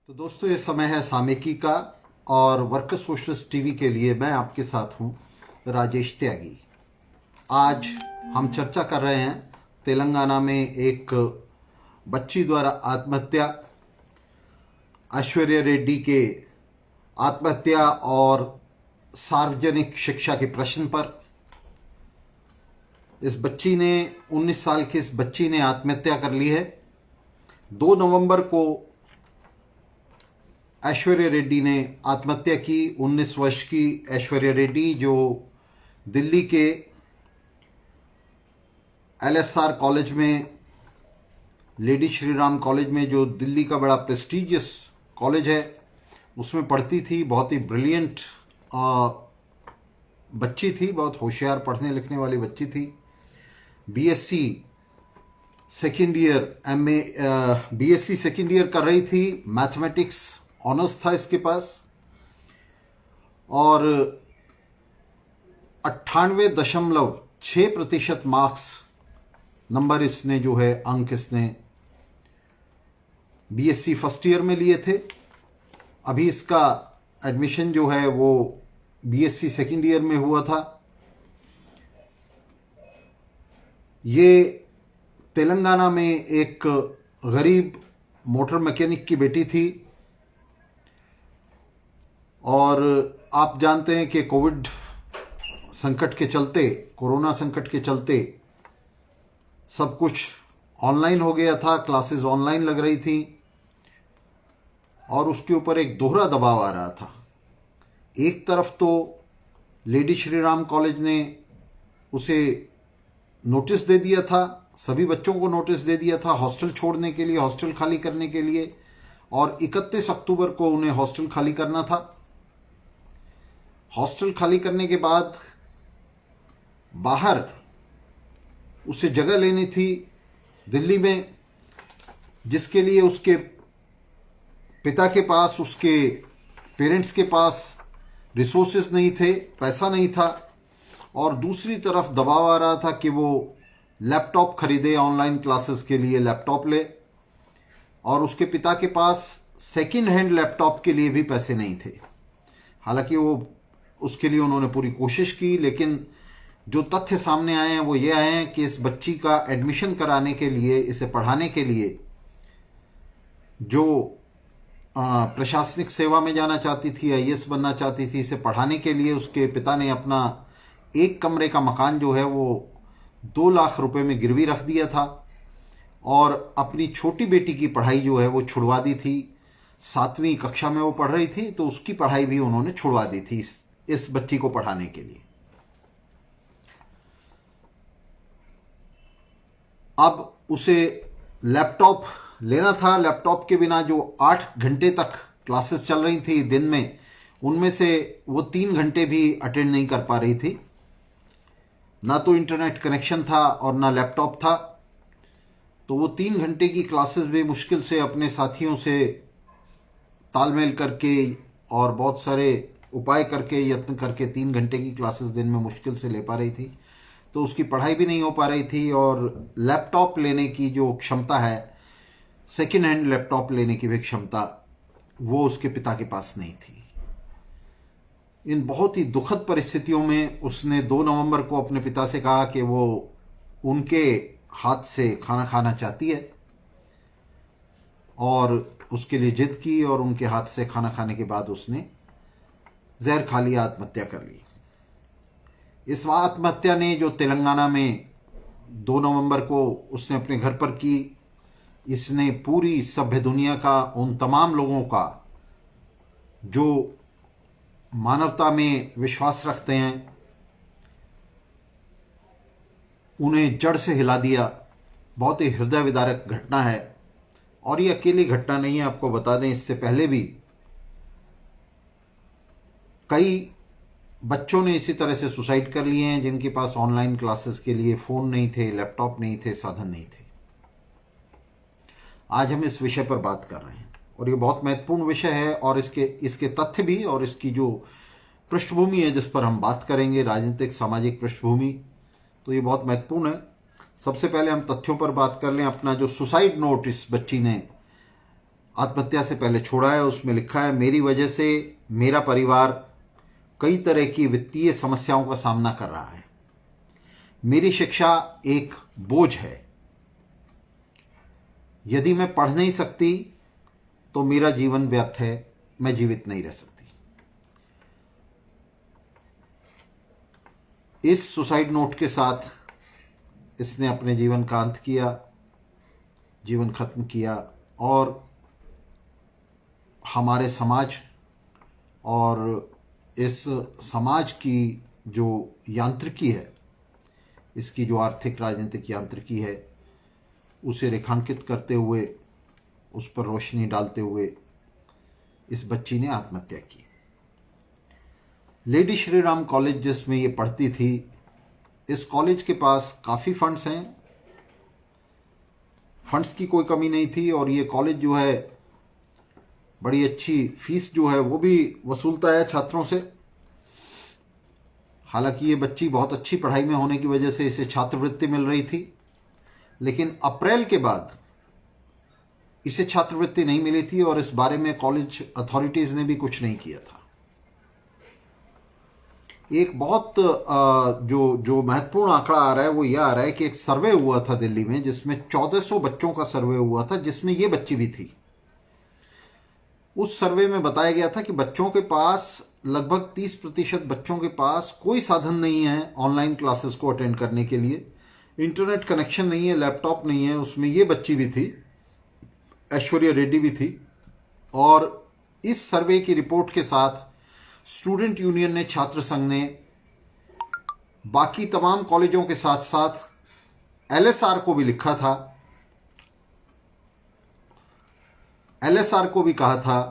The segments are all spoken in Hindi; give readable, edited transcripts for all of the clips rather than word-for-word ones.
तो दोस्तों ये समय है सामयिकी का और वर्कर्स सोशलिस्ट टीवी के लिए मैं आपके साथ हूं राजेश त्यागी। आज हम चर्चा कर रहे हैं तेलंगाना में एक बच्ची द्वारा आत्महत्या, ऐश्वर्या रेड्डी के आत्महत्या और सार्वजनिक शिक्षा के प्रश्न पर। इस बच्ची ने 19 साल की इस बच्ची ने आत्महत्या कर ली है। 2 नवंबर को ऐश्वर्या रेड्डी ने आत्महत्या की। 19 वर्ष की ऐश्वर्या रेड्डी जो दिल्ली के LSR कॉलेज में, लेडी श्री राम कॉलेज में, जो दिल्ली का बड़ा प्रेस्टिजियस कॉलेज है, उसमें पढ़ती थी। बहुत ही ब्रिलियंट बच्ची थी, बहुत होशियार पढ़ने लिखने वाली बच्ची थी। BSc second year BSc second year कर रही थी। मैथमेटिक्स ऑनर्स था इसके पास और 98.6% मार्क्स नंबर इसने जो है अंक इसने BSc फर्स्ट ईयर में लिए थे। अभी इसका एडमिशन जो है वो BSc सेकेंड ईयर में हुआ था। ये तेलंगाना में एक गरीब मोटर मैकेनिक की बेटी थी और आप जानते हैं कि कोविड संकट के चलते, कोरोना संकट के चलते सब कुछ ऑनलाइन हो गया था, क्लासेस ऑनलाइन लग रही थी और उसके ऊपर एक दोहरा दबाव आ रहा था। एक तरफ तो लेडी श्री राम कॉलेज ने उसे नोटिस दे दिया था, सभी बच्चों को नोटिस दे दिया था हॉस्टल छोड़ने के लिए, हॉस्टल खाली करने के लिए, और 31 अक्टूबर को उन्हें हॉस्टल खाली करना था। हॉस्टल खाली करने के बाद बाहर उसे जगह लेनी थी दिल्ली में, जिसके लिए उसके पिता के पास, उसके पेरेंट्स के पास रिसोर्सेज नहीं थे, पैसा नहीं था। और दूसरी तरफ दबाव आ रहा था कि वो लैपटॉप खरीदे, ऑनलाइन क्लासेस के लिए लैपटॉप ले, और उसके पिता के पास सेकंड हैंड लैपटॉप के लिए भी पैसे नहीं थे। हालांकि वो उसके लिए उन्होंने पूरी कोशिश की, लेकिन जो तथ्य सामने आए हैं वो ये आए हैं कि इस बच्ची का एडमिशन कराने के लिए, इसे पढ़ाने के लिए, जो प्रशासनिक सेवा में जाना चाहती थी, IAS बनना चाहती थी, इसे पढ़ाने के लिए उसके पिता ने अपना एक कमरे का मकान जो है वो 2 लाख रुपए में गिरवी रख दिया था और अपनी छोटी बेटी की पढ़ाई जो है वो छुड़वा दी थी। 7वीं कक्षा में वो पढ़ रही थी, तो उसकी पढ़ाई भी उन्होंने छुड़वा दी थी इस बच्ची को पढ़ाने के लिए। अब उसे लैपटॉप लेना था। लैपटॉप के बिना जो 8 घंटे तक क्लासेस चल रही थी दिन में, उनमें से वो 3 घंटे भी अटेंड नहीं कर पा रही थी। ना तो इंटरनेट कनेक्शन था और ना लैपटॉप था, तो वो 3 घंटे की क्लासेस भी मुश्किल से अपने साथियों से तालमेल करके और बहुत सारे उपाय करके, यत्न करके 3 घंटे की क्लासेस दिन में मुश्किल से ले पा रही थी। तो उसकी पढ़ाई भी नहीं हो पा रही थी और लैपटॉप लेने की जो क्षमता है, सेकेंड हैंड लैपटॉप लेने की भी क्षमता, वो उसके पिता के पास नहीं थी। इन बहुत ही दुखद परिस्थितियों में उसने 2 नवंबर को अपने पिता से कहा कि वो उनके हाथ से खाना खाना चाहती है और उसके लिए जिद की और उनके हाथ से खाना खाने के बाद उसने जहर खा लिया, आत्महत्या कर ली। इस आत्महत्या ने जो तेलंगाना में 2 नवंबर को उसने अपने घर पर की, इसने पूरी सभ्य दुनिया का, उन तमाम लोगों का जो मानवता में विश्वास रखते हैं, उन्हें जड़ से हिला दिया। बहुत ही हृदय विदारक घटना है और ये अकेली घटना नहीं है। आपको बता दें, इससे पहले भी कई बच्चों ने इसी तरह से सुसाइड कर लिए हैं जिनके पास ऑनलाइन क्लासेस के लिए फ़ोन नहीं थे, लैपटॉप नहीं थे, साधन नहीं थे। आज हम इस विषय पर बात कर रहे हैं और ये बहुत महत्वपूर्ण विषय है और इसके तथ्य भी और इसकी जो पृष्ठभूमि है जिस पर हम बात करेंगे, राजनीतिक सामाजिक पृष्ठभूमि, तो ये बहुत महत्वपूर्ण है। सबसे पहले हम तथ्यों पर बात कर लें। अपना जो सुसाइड नोट इस बच्ची ने आत्महत्या से पहले छोड़ा है। उसमें लिखा है, मेरी वजह से मेरा परिवार कई तरह की वित्तीय समस्याओं का सामना कर रहा है। मेरी शिक्षा एक बोझ है। यदि मैं पढ़ नहीं सकती तो मेरा जीवन व्यर्थ है, मैं जीवित नहीं रह सकती। इस सुसाइड नोट के साथ इसने अपने जीवन का अंत किया, जीवन खत्म किया। और हमारे समाज और इस समाज की जो यांत्रिकी है, इसकी जो आर्थिक राजनीतिक यांत्रिकी है, उसे रेखांकित करते हुए, उस पर रोशनी डालते हुए इस बच्ची ने आत्महत्या की। लेडी श्री राम कॉलेज जिसमें ये पढ़ती थी, इस कॉलेज के पास काफ़ी फंड्स हैं, फंड्स की कोई कमी नहीं थी। और ये कॉलेज जो है बड़ी अच्छी फीस जो है वो भी वसूलता है छात्रों से। हालांकि ये बच्ची बहुत अच्छी पढ़ाई में होने की वजह से इसे छात्रवृत्ति मिल रही थी, लेकिन अप्रैल के बाद इसे छात्रवृत्ति नहीं मिली थी और इस बारे में कॉलेज अथॉरिटीज़ ने भी कुछ नहीं किया था। एक बहुत जो महत्वपूर्ण आंकड़ा आ रहा है वो यह आ रहा है कि एक सर्वे हुआ था दिल्ली में, जिसमें 1400 बच्चों का सर्वे हुआ था, जिसमें ये बच्ची भी थी। उस सर्वे में बताया गया था कि बच्चों के पास लगभग 30% बच्चों के पास कोई साधन नहीं है ऑनलाइन क्लासेस को अटेंड करने के लिए। इंटरनेट कनेक्शन नहीं है, लैपटॉप नहीं है। उसमें ये बच्ची भी थी, ऐश्वर्या रेड्डी भी थी। और इस सर्वे की रिपोर्ट के साथ स्टूडेंट यूनियन ने, छात्र संघ ने बाकी तमाम कॉलेजों के साथ साथ एलएसआर को भी लिखा था, एलएसआर को भी कहा था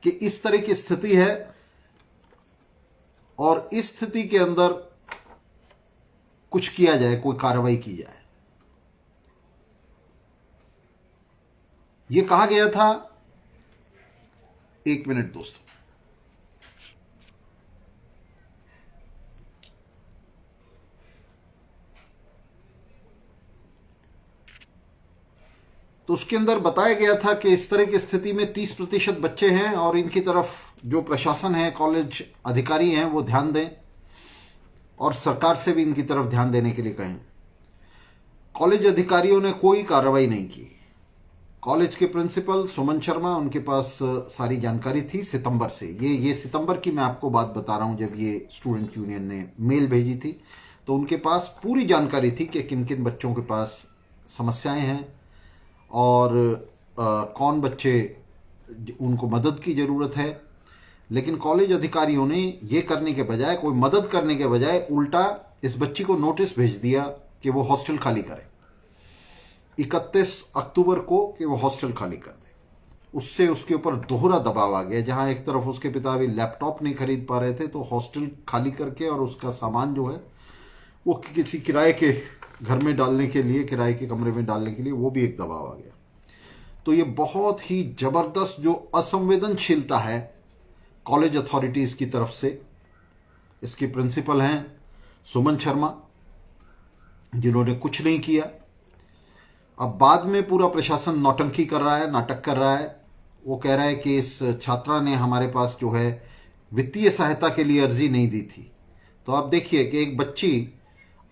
कि इस तरह की स्थिति है और इस स्थिति के अंदर कुछ किया जाए, कोई कार्रवाई की जाए। यह कहा गया था, एक मिनट दोस्तों, तो उसके अंदर बताया गया था कि इस तरह की स्थिति में 30% बच्चे हैं और इनकी तरफ जो प्रशासन है, कॉलेज अधिकारी हैं, वो ध्यान दें और सरकार से भी इनकी तरफ ध्यान देने के लिए कहें। कॉलेज अधिकारियों ने कोई कार्रवाई नहीं की। कॉलेज के प्रिंसिपल सुमन शर्मा, उनके पास सारी जानकारी थी सितंबर से। ये सितंबर की मैं आपको बात बता रहा हूँ, जब ये स्टूडेंट यूनियन ने मेल भेजी थी तो उनके पास पूरी जानकारी थी कि किन किन बच्चों के पास समस्याएं हैं और कौन बच्चे उनको मदद की ज़रूरत है। लेकिन कॉलेज अधिकारियों ने ये करने के बजाय, कोई मदद करने के बजाय, उल्टा इस बच्ची को नोटिस भेज दिया कि वो हॉस्टल खाली करे 31 अक्टूबर को, कि वो हॉस्टल खाली कर दे। उससे उसके ऊपर दोहरा दबाव आ गया। जहाँ एक तरफ उसके पिता अभी लैपटॉप नहीं खरीद पा रहे थे, तो हॉस्टल खाली करके और उसका सामान जो है वो किसी किराए के घर में डालने के लिए, किराए के कमरे में डालने के लिए, वो भी एक दबाव आ गया। तो ये बहुत ही ज़बरदस्त जो असंवेदनशीलता है कॉलेज अथॉरिटीज़ की तरफ से। इसके प्रिंसिपल हैं सुमन शर्मा, जिन्होंने कुछ नहीं किया। अब बाद में पूरा प्रशासन नौटंकी कर रहा है, नाटक कर रहा है। वो कह रहा है कि इस छात्रा ने हमारे पास जो है वित्तीय सहायता के लिए अर्जी नहीं दी थी। तो आप देखिए कि एक बच्ची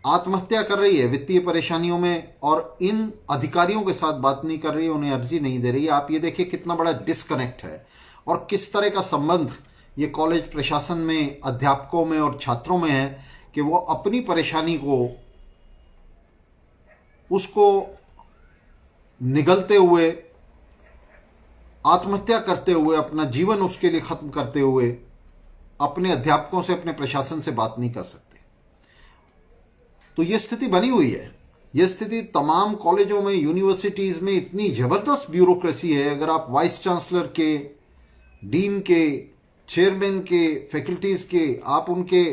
आत्महत्या कर रही है वित्तीय परेशानियों में और इन अधिकारियों के साथ बात नहीं कर रही है, उन्हें अर्जी नहीं दे रही है। आप ये देखिए कितना बड़ा डिस्कनेक्ट है और किस तरह का संबंध ये कॉलेज प्रशासन में, अध्यापकों में और छात्रों में है कि वो अपनी परेशानी को, उसको निगलते हुए, आत्महत्या करते हुए, अपना जीवन उसके लिए खत्म करते हुए अपने अध्यापकों से, अपने प्रशासन से बात नहीं कर सकते। तो ये स्थिति बनी हुई है। ये स्थिति तमाम कॉलेजों में, यूनिवर्सिटीज़ में इतनी ज़बरदस्त ब्यूरोक्रेसी है। अगर आप वाइस चांसलर के, डीन के, चेयरमैन के, फैकल्टीज़ के, आप उनके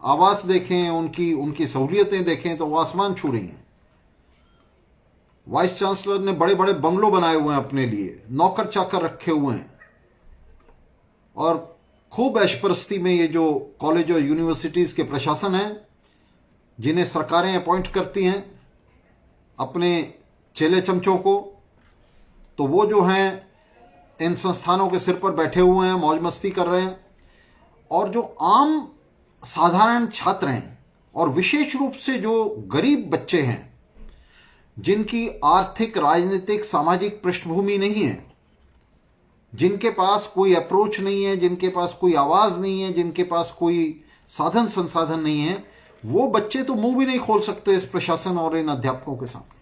आवास देखें, उनकी सहूलियतें देखें तो वो आसमान छू रही हैं। वाइस चांसलर ने बड़े बड़े बंगलों बनाए हुए हैं अपने लिए, नौकर चाकर रखे हुए हैं और खूब ऐशपरस्ती में ये जो कॉलेज और यूनिवर्सिटीज़ के प्रशासन हैं, जिन्हें सरकारें अपॉइंट करती हैं अपने चेले चमचों को, तो वो जो हैं इन संस्थानों के सिर पर बैठे हुए हैं, मौज मस्ती कर रहे हैं। और जो आम साधारण छात्र हैं और विशेष रूप से जो गरीब बच्चे हैं, जिनकी आर्थिक, राजनीतिक, सामाजिक पृष्ठभूमि नहीं है, जिनके पास कोई अप्रोच नहीं है, जिनके पास कोई आवाज नहीं है, जिनके पास कोई साधन संसाधन नहीं है, वो बच्चे तो मुंह भी नहीं खोल सकते इस प्रशासन और इन अध्यापकों के सामने।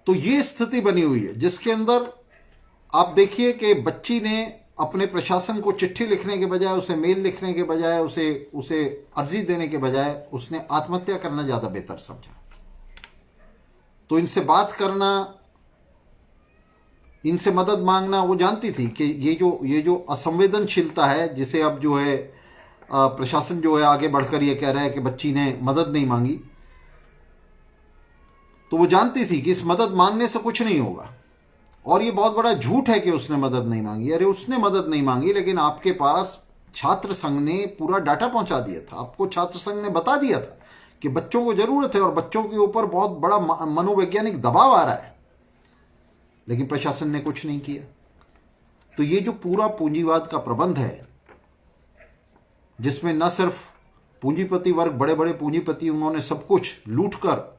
तो ये स्थिति बनी हुई है जिसके अंदर आप देखिए कि बच्ची ने अपने प्रशासन को चिट्ठी लिखने के बजाय, उसे मेल लिखने के बजाय, उसे अर्जी देने के बजाय उसने आत्महत्या करना ज्यादा बेहतर समझा। तो इनसे बात करना, इनसे मदद मांगना, वो जानती थी कि ये जो असंवेदनशीलता है, जिसे अब जो है प्रशासन जो है आगे बढ़कर ये कह रहा है कि बच्ची ने मदद नहीं मांगी, तो वो जानती थी कि इस मदद मांगने से कुछ नहीं होगा। और ये बहुत बड़ा झूठ है कि उसने मदद नहीं मांगी। अरे उसने मदद नहीं मांगी, लेकिन आपके पास छात्र संघ ने पूरा डाटा पहुंचा दिया था। आपको छात्र संघ ने बता दिया था कि बच्चों को जरूरत है और बच्चों के ऊपर बहुत बड़ा मनोवैज्ञानिक दबाव आ रहा है, लेकिन प्रशासन ने कुछ नहीं किया। तो ये जो पूरा पूंजीवाद का प्रबंध है, जिसमें न सिर्फ पूंजीपति वर्ग, बड़े बड़े पूंजीपति, उन्होंने सब कुछ लूटकर,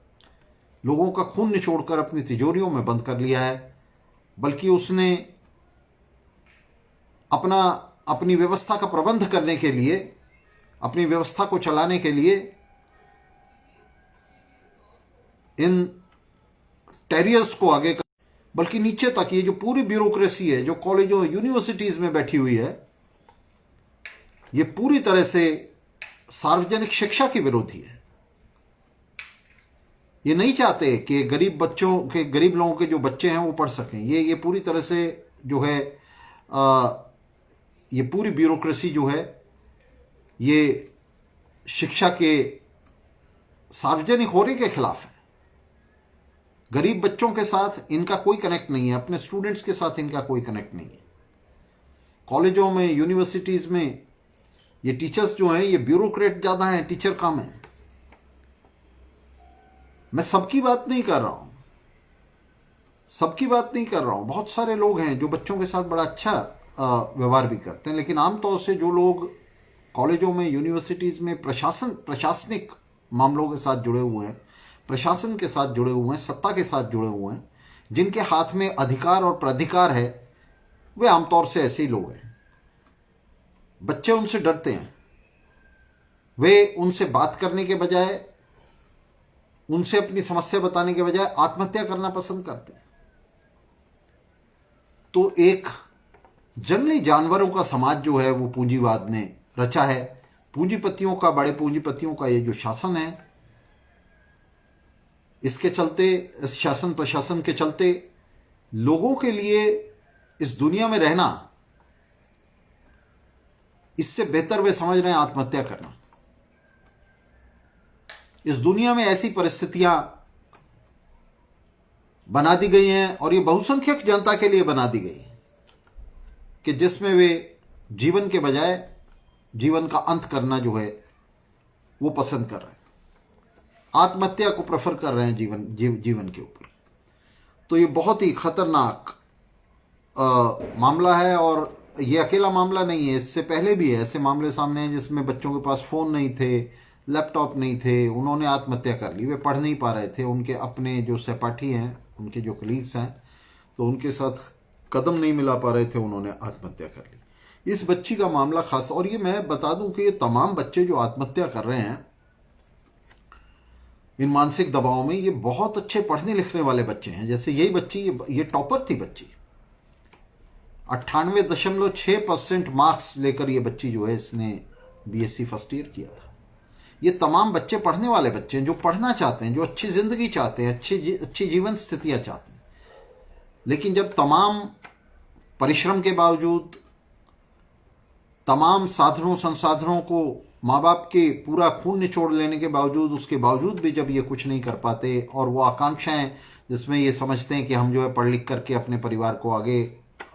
लोगों का खून निचोड़कर अपनी तिजोरियों में बंद कर लिया है, बल्कि उसने अपनी व्यवस्था का प्रबंध करने के लिए, अपनी व्यवस्था को चलाने के लिए इन टेरियर्स को आगे कर, बल्कि नीचे तक ये जो पूरी ब्यूरोक्रेसी है जो कॉलेजों, यूनिवर्सिटीज में बैठी हुई है, ये पूरी तरह से सार्वजनिक शिक्षा की विरोधी है। ये नहीं चाहते कि गरीब लोगों के जो बच्चे हैं वो पढ़ सकें। ये पूरी तरह से जो है ये पूरी ब्यूरोक्रेसी जो है ये शिक्षा के सार्वजनिक होने के खिलाफ है। गरीब बच्चों के साथ इनका कोई कनेक्ट नहीं है, अपने स्टूडेंट्स के साथ इनका कोई कनेक्ट नहीं है। कॉलेजों में, यूनिवर्सिटीज में ये टीचर्स जो हैं ये ब्यूरोक्रेट ज़्यादा हैं, टीचर कम हैं। मैं सबकी बात नहीं कर रहा हूं, बहुत सारे लोग हैं जो बच्चों के साथ बड़ा अच्छा व्यवहार भी करते हैं, लेकिन आमतौर से जो लोग कॉलेजों में, यूनिवर्सिटीज़ में प्रशासनिक मामलों के साथ जुड़े हुए हैं, प्रशासन के साथ जुड़े हुए हैं, सत्ता के साथ जुड़े हुए हैं, जिनके हाथ में अधिकार और प्राधिकार है, वे आमतौर से ऐसे ही लोग हैं। बच्चे उनसे डरते हैं, वे उनसे बात करने के बजाय, उनसे अपनी समस्या बताने के बजाय आत्महत्या करना पसंद करते हैं। तो एक जंगली जानवरों का समाज जो है वो पूंजीवाद ने रचा है। पूंजीपतियों का, बड़े पूंजीपतियों का ये जो शासन है, इसके चलते, इस शासन प्रशासन के चलते लोगों के लिए इस दुनिया में रहना, इससे बेहतर वे समझ रहे हैं आत्महत्या करना। इस दुनिया में ऐसी परिस्थितियां बना दी गई हैं और ये बहुसंख्यक जनता के लिए बना दी गई है कि जिसमें वे जीवन के बजाय जीवन का अंत करना जो है वो पसंद कर रहे हैं, आत्महत्या को प्रेफर कर रहे हैं जीवन के ऊपर। तो ये बहुत ही खतरनाक मामला है, और ये अकेला मामला नहीं है, इससे पहले भी ऐसे मामले सामने हैं जिसमें बच्चों के पास फ़ोन नहीं थे, लैपटॉप नहीं थे, उन्होंने आत्महत्या कर ली। वे पढ़ नहीं पा रहे थे, उनके अपने जो सहपाठी हैं, उनके जो कलीग्स हैं, तो उनके साथ कदम नहीं मिला पा रहे थे, उन्होंने आत्महत्या कर ली। इस बच्ची का मामला खास, और ये मैं बता दूं कि ये तमाम बच्चे जो आत्महत्या कर रहे हैं इन मानसिक दबाव में, ये बहुत अच्छे पढ़ने लिखने वाले बच्चे हैं। जैसे यही बच्ची, ये टॉपर थी बच्ची, 98.6% मार्क्स लेकर ये बच्ची जो है इसने बीएससी फर्स्ट ईयर किया था। ये तमाम बच्चे पढ़ने वाले बच्चे हैं, जो पढ़ना चाहते हैं, जो अच्छी ज़िंदगी चाहते हैं, अच्छी जीवन स्थितियाँ चाहते हैं। लेकिन जब तमाम परिश्रम के बावजूद, तमाम साधनों संसाधनों को माँ बाप के पूरा खून निचोड़ लेने के बावजूद, उसके बावजूद भी जब ये कुछ नहीं कर पाते, और वो आकांक्षाएं जिसमें ये समझते हैं कि हम जो है पढ़ लिख करके अपने परिवार को आगे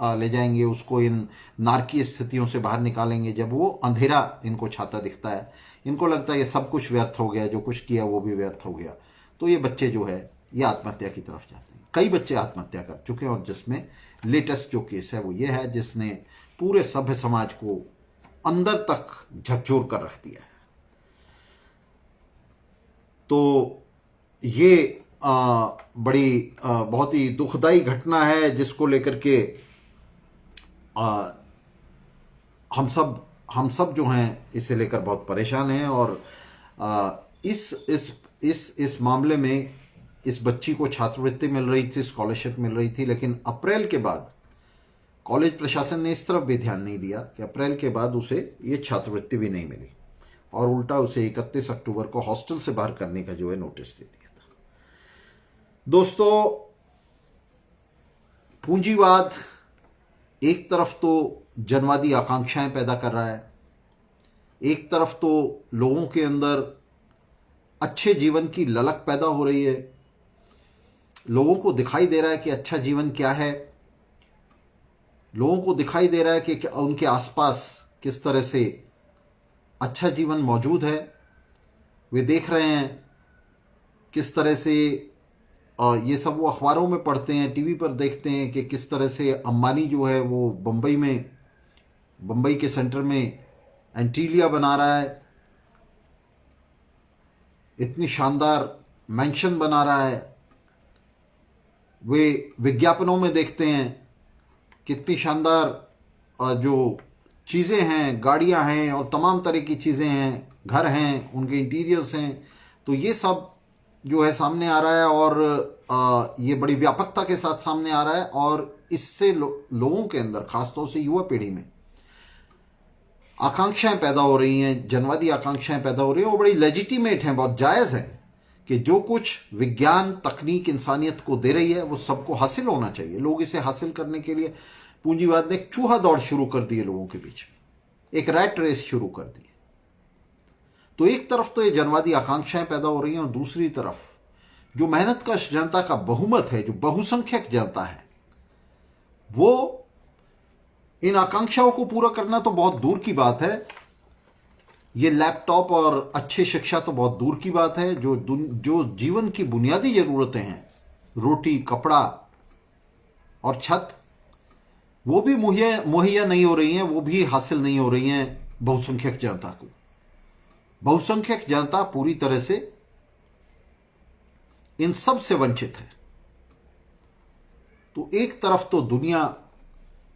ले जाएंगे, उसको इन नारकीय स्थितियों से बाहर निकालेंगे। जब वो अंधेरा इनको छाता दिखता है, इनको लगता है ये सब कुछ व्यर्थ हो गया, जो कुछ किया वो भी व्यर्थ हो गया, तो ये बच्चे जो है ये आत्महत्या की तरफ जाते हैं। कई बच्चे आत्महत्या कर चुके हैं और जिसमें लेटेस्ट जो केस है वो ये है जिसने पूरे सभ्य समाज को अंदर तक झकझोर कर रख दिया है। तो ये बहुत ही दुखदाई घटना है जिसको लेकर के हम सब जो हैं इसे लेकर बहुत परेशान हैं। और इस मामले में इस बच्ची को छात्रवृत्ति मिल रही थी, स्कॉलरशिप मिल रही थी, लेकिन अप्रैल के बाद कॉलेज प्रशासन ने इस तरफ भी ध्यान नहीं दिया कि अप्रैल के बाद उसे ये छात्रवृत्ति भी नहीं मिली और उल्टा उसे 31 अक्टूबर को हॉस्टल से बाहर करने का जो है नोटिस दे दिया था। दोस्तों, पूंजीवाद एक तरफ तो जनवादी आकांक्षाएं पैदा कर रहा है, एक तरफ तो लोगों के अंदर अच्छे जीवन की ललक पैदा हो रही है, लोगों को दिखाई दे रहा है कि अच्छा जीवन क्या है, लोगों को दिखाई दे रहा है कि उनके आसपास किस तरह से अच्छा जीवन मौजूद है। वे देख रहे हैं किस तरह से ये सब वो अखबारों में पढ़ते हैं, टीवी पर देखते हैं कि किस तरह से अंबानी जो है वो बम्बई के सेंटर में एंटीलिया बना रहा है, इतनी शानदार मैंशन बना रहा है। वे विज्ञापनों में देखते हैं कितनी शानदार जो चीज़ें हैं, गाड़ियां हैं और तमाम तरह की चीज़ें हैं, घर हैं, उनके इंटीरियर्स हैं। तो ये सब जो है सामने आ रहा है और ये बड़ी व्यापकता के साथ सामने आ रहा है और इससे लोगों के अंदर, खासतौर से युवा पीढ़ी में आकांक्षाएं पैदा हो रही हैं, जनवादी आकांक्षाएं पैदा हो रही हैं। वो बड़ी लेजिटिमेट हैं, बहुत जायज़ है कि जो कुछ विज्ञान तकनीक इंसानियत को दे रही है वो सबको हासिल होना चाहिए। लोग इसे हासिल करने के लिए पूंजीवाद ने एक चूहा दौड़ शुरू कर दी है, लोगों के बीच में एक रैट रेस शुरू कर दी है। तो एक तरफ तो ये जनवादी आकांक्षाएं पैदा हो रही हैं और दूसरी तरफ जो मेहनत का जनता का बहुमत है, जो बहुसंख्यक जनता है, वो इन आकांक्षाओं को पूरा करना तो बहुत दूर की बात है। ये लैपटॉप और अच्छी शिक्षा तो बहुत दूर की बात है। जो जीवन की बुनियादी ज़रूरतें हैं, रोटी, कपड़ा और छत, वो भी मुहैया नहीं हो रही हैं, वो भी हासिल नहीं हो रही हैं बहुसंख्यक जनता को। बहुसंख्यक जनता पूरी तरह से इन सब से वंचित है। तो एक तरफ तो दुनिया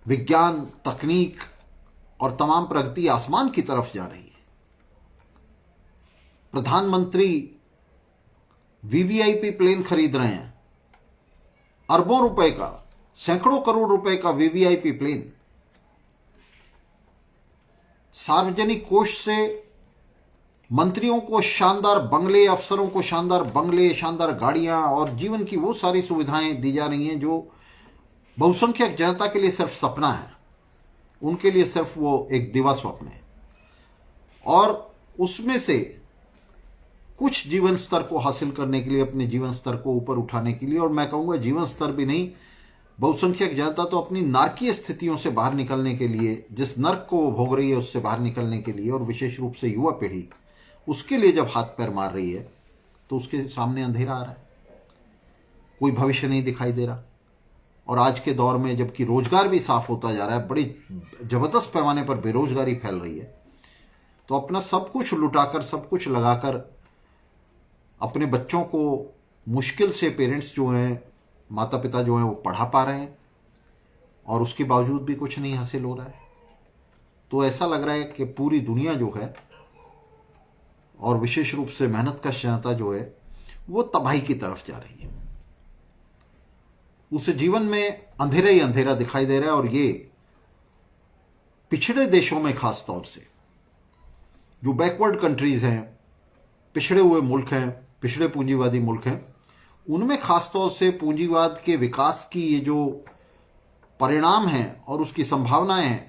विज्ञान, तकनीक और तमाम प्रगति आसमान की तरफ जा रही है। प्रधानमंत्री वीवीआईपी प्लेन खरीद रहे हैं, अरबों रुपए का, सैकड़ों करोड़ रुपए का वीवीआईपी प्लेन। सार्वजनिक कोष से मंत्रियों को शानदार बंगले, अफसरों को शानदार बंगले, शानदार गाड़ियां और जीवन की वो सारी सुविधाएं दी जा रही हैं जो बहुसंख्यक जनता के लिए सिर्फ सपना है, उनके लिए सिर्फ वो एक दिवा स्वप्न है। और उसमें से कुछ जीवन स्तर को हासिल करने के लिए, अपने जीवन स्तर को ऊपर उठाने के लिए, और मैं कहूँगा जीवन स्तर भी नहीं, बहुसंख्यक जनता तो अपनी नारकीय स्थितियों से बाहर निकलने के लिए, जिस नर्क को वो भोग रही है उससे बाहर निकलने के लिए, और विशेष रूप से युवा पीढ़ी उसके लिए जब हाथ पैर मार रही है तो उसके सामने अंधेरा आ रहा है, कोई भविष्य नहीं दिखाई दे रहा। और आज के दौर में जबकि रोजगार भी साफ होता जा रहा है, बड़ी जबरदस्त पैमाने पर बेरोजगारी फैल रही है, तो अपना सब कुछ लुटाकर, सब कुछ लगाकर अपने बच्चों को मुश्किल से पेरेंट्स जो हैं, माता पिता जो हैं, वो पढ़ा पा रहे हैं और उसके बावजूद भी कुछ नहीं हासिल हो रहा है। तो ऐसा लग रहा है कि पूरी दुनिया जो है और विशेष रूप से मेहनत कश जनता जो है वो तबाही की तरफ जा रही है। उसे जीवन में अंधेरा ही अंधेरा दिखाई दे रहा है। और ये पिछड़े देशों में खास तौर से जो बैकवर्ड कंट्रीज हैं, पिछड़े हुए मुल्क हैं, पिछड़े पूंजीवादी मुल्क हैं, उनमें खास तौर से पूंजीवाद के विकास की ये जो परिणाम हैं और उसकी संभावनाएं हैं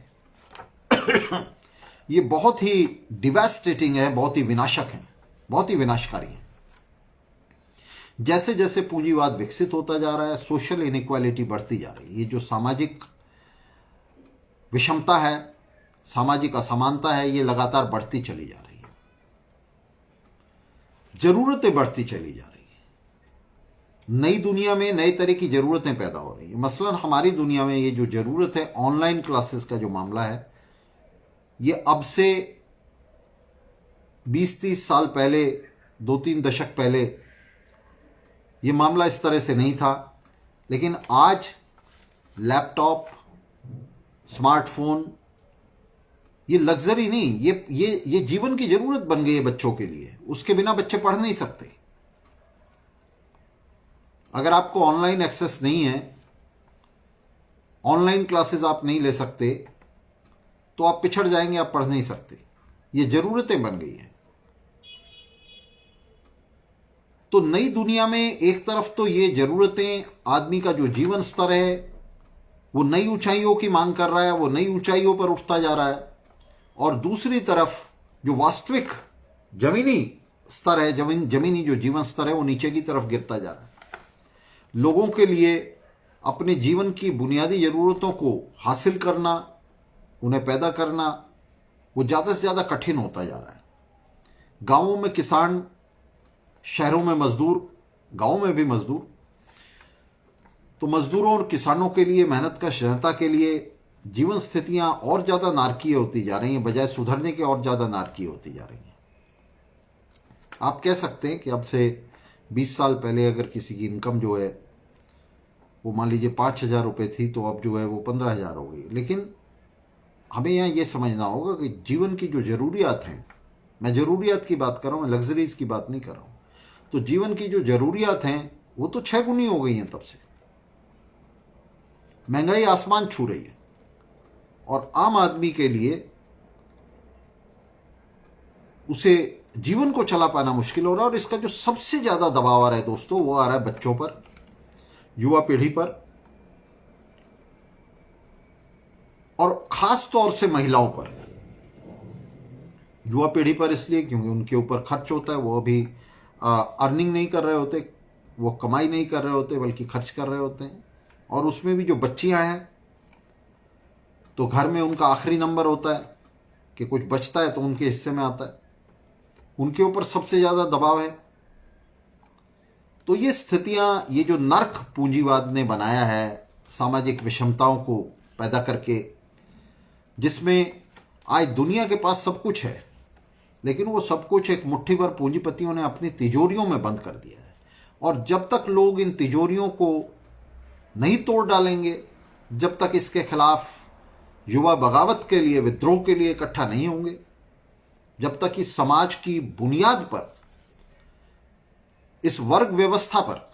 ये बहुत ही डिवास्टेटिंग है, बहुत ही विनाशक हैं, बहुत ही विनाशकारी हैं। जैसे जैसे पूंजीवाद विकसित होता जा रहा है, सोशल इनइक्वालिटी बढ़ती जा रही है। ये जो सामाजिक विषमता है, सामाजिक असमानता है, ये लगातार बढ़ती चली जा रही है। जरूरतें बढ़ती चली जा रही है। नई दुनिया में नए तरह की जरूरतें पैदा हो रही है। मसलन हमारी दुनिया में ये जो जरूरत है, ऑनलाइन क्लासेस का जो मामला है, ये अब से 20-30 साल पहले, 2-3 दशक पहले ये मामला इस तरह से नहीं था। लेकिन आज लैपटॉप, स्मार्टफोन, ये लग्जरी नहीं, ये जीवन की जरूरत बन गई है बच्चों के लिए। उसके बिना बच्चे पढ़ नहीं सकते। अगर आपको ऑनलाइन एक्सेस नहीं है, ऑनलाइन क्लासेस आप नहीं ले सकते, तो आप पिछड़ जाएंगे, आप पढ़ नहीं सकते। ये जरूरतें बन गई हैं। तो नई दुनिया में एक तरफ तो ये जरूरतें, आदमी का जो जीवन स्तर है वो नई ऊंचाइयों की मांग कर रहा है, वो नई ऊंचाइयों पर उठता जा रहा है। और दूसरी तरफ जो वास्तविक जमीनी स्तर है, जमीनी जो जीवन स्तर है, वो नीचे की तरफ गिरता जा रहा है। लोगों के लिए अपने जीवन की बुनियादी ज़रूरतों को हासिल करना, उन्हें पैदा करना, वो ज़्यादा से ज़्यादा कठिन होता जा रहा है। गांवों में किसान, शहरों में मजदूर, गांवों में भी मजदूर। तो मजदूरों और किसानों के लिए, मेहनत का जनता के लिए जीवन स्थितियां और ज़्यादा नारकीय होती जा रही हैं, बजाय सुधरने के और ज़्यादा नारकीय होती जा रही हैं। आप कह सकते हैं कि अब से 20 साल पहले अगर किसी की इनकम जो है वो मान लीजिए 5,000 रुपये थी, तो अब जो है वो 15,000 हो गई। लेकिन हमें यहाँ ये समझना होगा कि जीवन की जो ज़रूरियात हैं, मैं ज़रूरियात की बात कर रहा हूँ, मैं लग्जरीज की बात नहीं कर रहा हूँ। तो जीवन की जो ज़रूरियात हैं वो तो 6 गुनी हो गई हैं तब से। महंगाई आसमान छू रही है और आम आदमी के लिए उसे जीवन को चला पाना मुश्किल हो रहा है। और इसका जो सबसे ज़्यादा दबाव आ रहा है दोस्तों, वो आ रहा है बच्चों पर, युवा पीढ़ी पर, और ख़ास तौर से महिलाओं पर। युवा पीढ़ी पर इसलिए क्योंकि उनके ऊपर खर्च होता है, वो अभी अर्निंग नहीं कर रहे होते, वो कमाई नहीं कर रहे होते, बल्कि खर्च कर रहे होते हैं। और उसमें भी जो बच्चियां हैं, तो घर में उनका आखिरी नंबर होता है कि कुछ बचता है तो उनके हिस्से में आता है, उनके ऊपर सबसे ज़्यादा दबाव है। तो ये स्थितियां, ये जो नर्क पूंजीवाद ने बनाया है, सामाजिक विषमताओं को पैदा करके, जिसमें आज दुनिया के पास सब कुछ है, लेकिन वो सब कुछ एक मुट्ठी भर पूंजीपतियों ने अपनी तिजोरियों में बंद कर दिया है। और जब तक लोग इन तिजोरियों को नहीं तोड़ डालेंगे, जब तक इसके खिलाफ युवा बगावत के लिए, विद्रोह के लिए इकट्ठा नहीं होंगे, जब तक इस समाज की बुनियाद पर, इस वर्ग व्यवस्था पर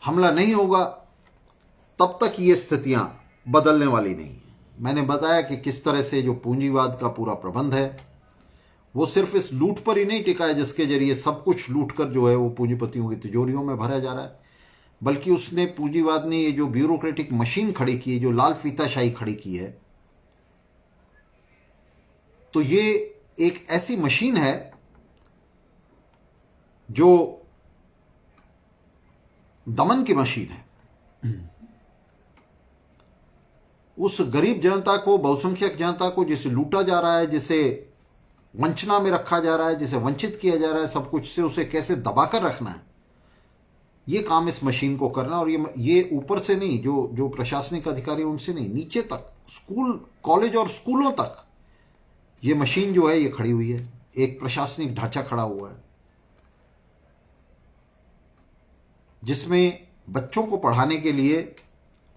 हमला नहीं होगा, तब तक ये स्थितियां बदलने वाली नहीं है। मैंने बताया कि किस तरह से जो पूंजीवाद का पूरा प्रबंध है वो सिर्फ इस लूट पर ही नहीं टिका है, जिसके जरिए सब कुछ लूट कर जो है वो पूंजीपतियों की तिजोरियों में भरा जा रहा है, बल्कि उसने, पूंजीवाद ने, ये जो ब्यूरोक्रेटिक मशीन खड़ी की है, जो लाल फीताशाही खड़ी की है, तो ये एक ऐसी मशीन है जो दमन की मशीन है। उस गरीब जनता को, बहुसंख्यक जनता को जिसे लूटा जा रहा है, जिसे वंचना में रखा जा रहा है, जिसे वंचित किया जा रहा है सब कुछ से, उसे कैसे दबाकर रखना है, ये काम इस मशीन को करना। और ये ऊपर से नहीं, जो प्रशासनिक अधिकारी उनसे नहीं, नीचे तक, स्कूल, कॉलेज और स्कूलों तक ये मशीन जो है ये खड़ी हुई है। एक प्रशासनिक ढांचा खड़ा हुआ है जिसमें बच्चों को पढ़ाने के लिए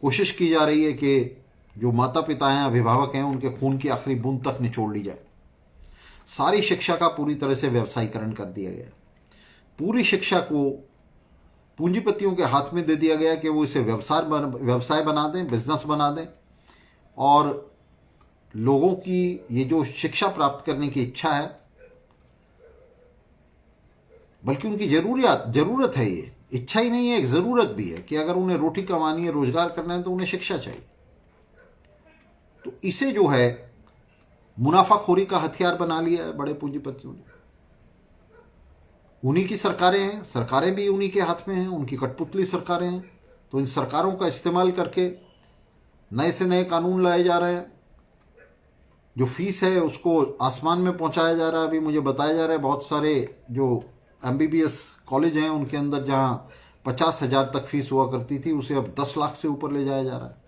कोशिश की जा रही है कि जो माता पिता हैं, अभिभावक हैं, उनके खून की आखिरी बूंद तक निचोड़ ली जाए। सारी शिक्षा का पूरी तरह से व्यवसायीकरण कर दिया गया। पूरी शिक्षा को पूंजीपतियों के हाथ में दे दिया गया कि वो इसे व्यवसाय बना दें, बिजनेस बना दें। और लोगों की ये जो शिक्षा प्राप्त करने की इच्छा है, बल्कि उनकी जरूरत है, ये इच्छा ही नहीं है, एक ज़रूरत भी है कि अगर उन्हें रोटी कमानी है, रोजगार करना है, तो उन्हें शिक्षा चाहिए। तो इसे जो है मुनाफाखोरी का हथियार बना लिया है बड़े पूंजीपतियों ने। उन्हीं की सरकारें हैं, सरकारें भी उन्हीं के हाथ में हैं, उनकी कठपुतली सरकारें हैं। तो इन सरकारों का इस्तेमाल करके नए से नए कानून लाए जा रहे हैं, जो फीस है उसको आसमान में पहुंचाया जा रहा है। अभी मुझे बताया जा रहा है बहुत सारे जो MBBS कॉलेज हैं उनके अंदर जहां 50,000 तक फीस हुआ करती थी, उसे अब 10 लाख से ऊपर ले जाया जा रहा है।